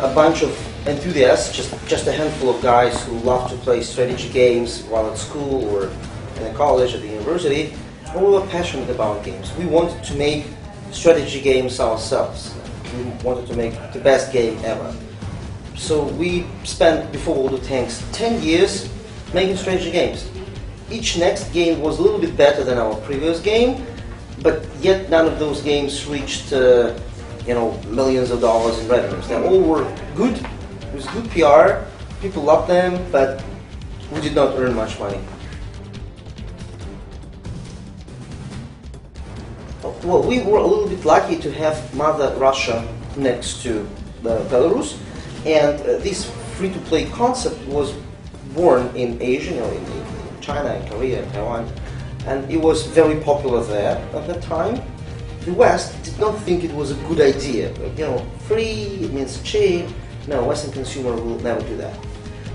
a bunch of enthusiasts, just a handful of guys who love to play strategy games while at school or in college, at the university, and we were passionate about games. We wanted to make strategy games ourselves. We wanted to make the best game ever. So we spent, before World of Tanks, 10 years making strategy games. Each next game was a little bit better than our previous game, but yet none of those games reached millions of dollars in revenues. They all were good, it was good PR, people loved them, but we did not earn much money. Well, we were a little bit lucky to have Mother Russia next to Belarus, and this free-to-play concept was born in Asia, in China, and Korea, and Taiwan, and it was very popular there at that time. The West did not think it was a good idea. Free, it means cheap. No, Western consumer will never do that.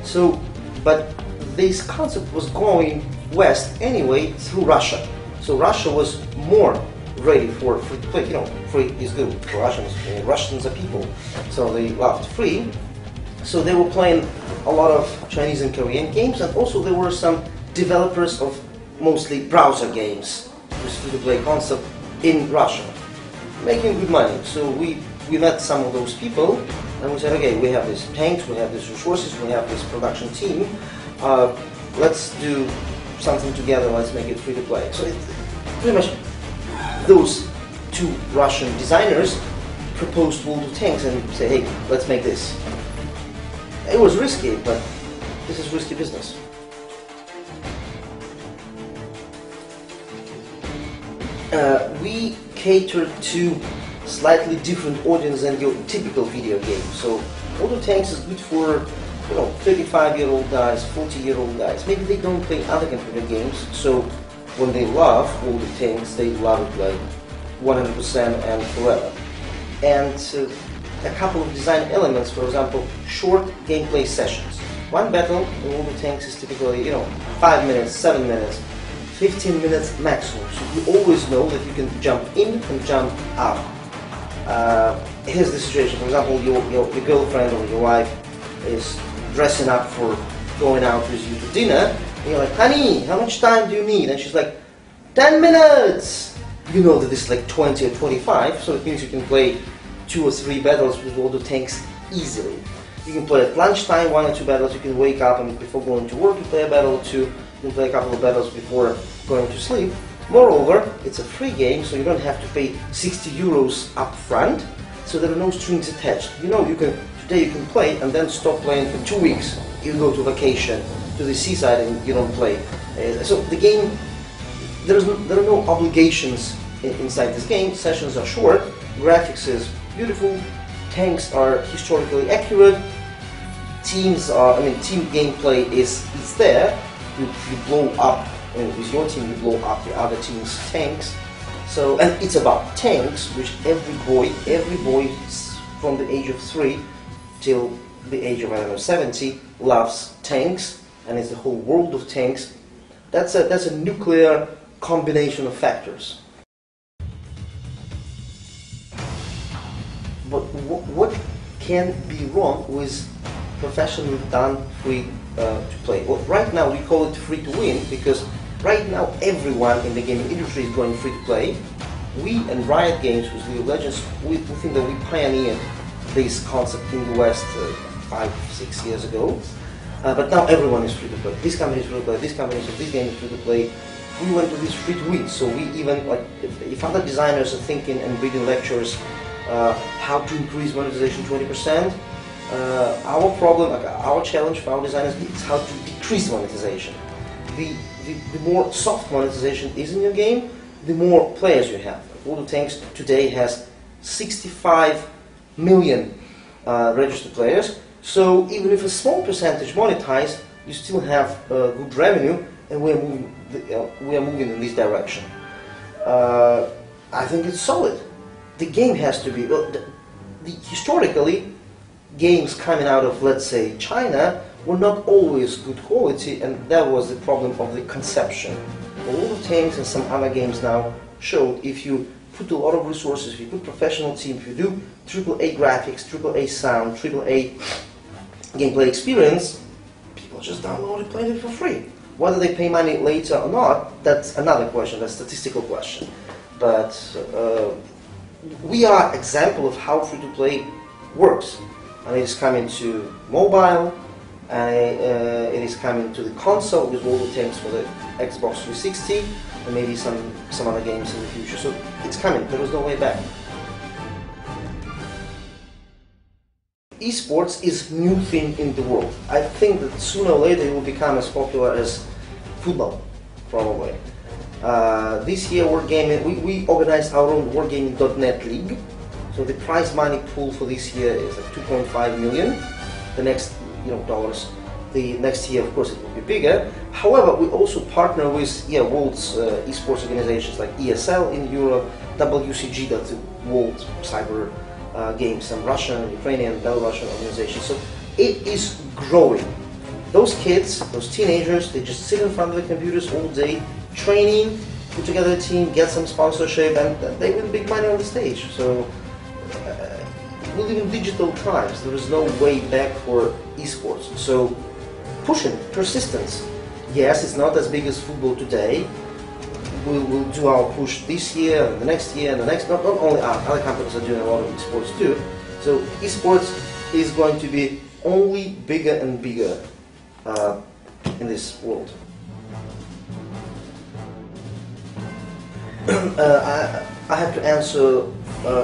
So, but this concept was going west anyway through Russia. So Russia was more ready for free to play. Free is good for Russians. Russians are people, so they loved free. So they were playing a lot of Chinese and Korean games, and also there were some developers of mostly browser games with free-to-play concept in Russia, making good money. So we met some of those people, and we said, okay, we have these tanks, we have these resources, we have this production team. Let's do something together. Let's make it free-to-play. So it pretty much those two Russian designers proposed World of Tanks and said, hey, let's make this. It was risky, but this is risky business. We catered to slightly different audience than your typical video game. So World of Tanks is good for 35-year-old guys, 40-year-old guys. Maybe they don't play other computer games, so when they love World of Tanks, they love it like 100% and forever. And a couple of design elements, for example, short gameplay sessions. One battle in World of Tanks is typically 5 minutes, 7 minutes, 15 minutes maximum. So you always know that you can jump in and jump out. Here's the situation. For example, your girlfriend or your wife is dressing up for going out with you to dinner, and you're like, honey, how much time do you need? And she's like, 10 minutes! You know that this is like 20 or 25, so it means you can play 2 or 3 battles with World of Tanks easily. You can play at lunchtime 1 or 2 battles, you can wake up and before going to work you play a battle or 2, you can play a couple of battles before going to sleep. Moreover, it's a free game, so you don't have to pay 60 euros up front, so there are no strings attached. Today you can play and then stop playing for 2 weeks. You go to vacation, to the seaside, and you don't play. So the game, there are no obligations inside this game. Sessions are short, graphics is beautiful, tanks are historically accurate, team gameplay is there. You blow up, with your team you blow up the other team's tanks. So, and it's about tanks, which every boy from the age of 3 till the age of 70 loves tanks, and it's the whole world of tanks. That's a nuclear combination of factors. But what can be wrong with professionally done free to play? Well, right now we call it free to win because right now everyone in the gaming industry is going free to play. We and Riot Games with League of Legends, we think that we pioneered this concept in the West 5-6 years ago. But now everyone is free to play. This company is free to play, this company is free, this game is free to play. We went to this free to win, so we even, if other designers are thinking and reading lectures how to increase monetization 20%, our challenge for our designers is how to decrease monetization. The more soft monetization is in your game, the more players you have. World of Tanks today has 65 million registered players, so even if a small percentage monetize, you still have good revenue, and we are moving in this direction. I think it's solid. The game has to be, historically, games coming out of, let's say, China were not always good quality, and that was the problem of the conception. World of Tanks and some other games now showed if you put a lot of resources, if you put professional team, if you do AAA graphics, AAA sound, AAA gameplay experience, people just download it, play it for free. Whether they pay money later or not, that's another question, that's a statistical question. But we are an example of how free-to-play works. And it is coming to mobile, and it is coming to the console with all the things for the Xbox 360, and maybe some other games in the future. So it's coming, there is no way back. Esports is a new thing in the world. I think that sooner or later it will become as popular as football, probably. This year we organized our own wargaming.net league. So the prize money pool for this year is like 2.5 million. The next, dollars. The next year, of course, it will be bigger. However, we also partner with world's esports organizations like ESL in Europe, WCG, that's the World Cyber Games, some Russian, Ukrainian, Belarusian organizations. So it is growing. Those kids, those teenagers, they just sit in front of the computers all day, training, put together a team, get some sponsorship, and they win big money on the stage. So we live in digital times. There is no way back for esports. So pushing, persistence. Yes, it's not as big as football today. We'll do our push this year, and the next year, and the next. Not only other companies are doing a lot of esports too. So esports is going to be only bigger and bigger in this world. I have to answer.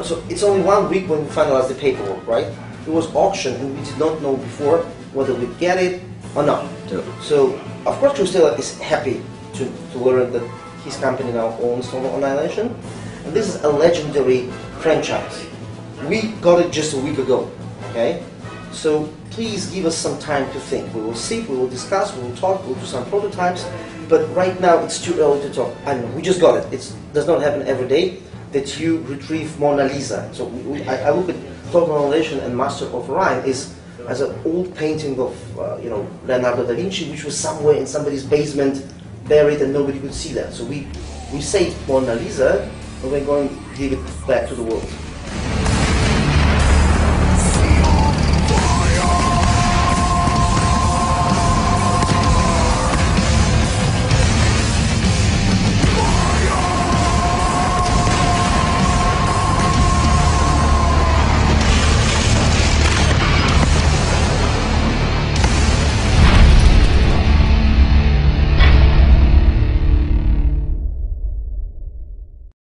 So it's only 1 week when we finalized the paperwork, right? It was auction, and we did not know before whether we'd get it or not. Yeah. So of course, Kislyi is happy to learn that his company now owns Total Annihilation, and this is a legendary franchise. We got it just a week ago. Okay, so please give us some time to think. We will see, we will discuss, we will talk, we'll do some prototypes. But right now it's too early to talk. I know we just got it. It does not happen every day that you retrieve Mona Lisa. So I look at Total Annihilation and Master of Orion as an old painting of Leonardo da Vinci, which was somewhere in somebody's basement buried and nobody could see that. So we saved Mona Lisa, and we're going to give it back to the world.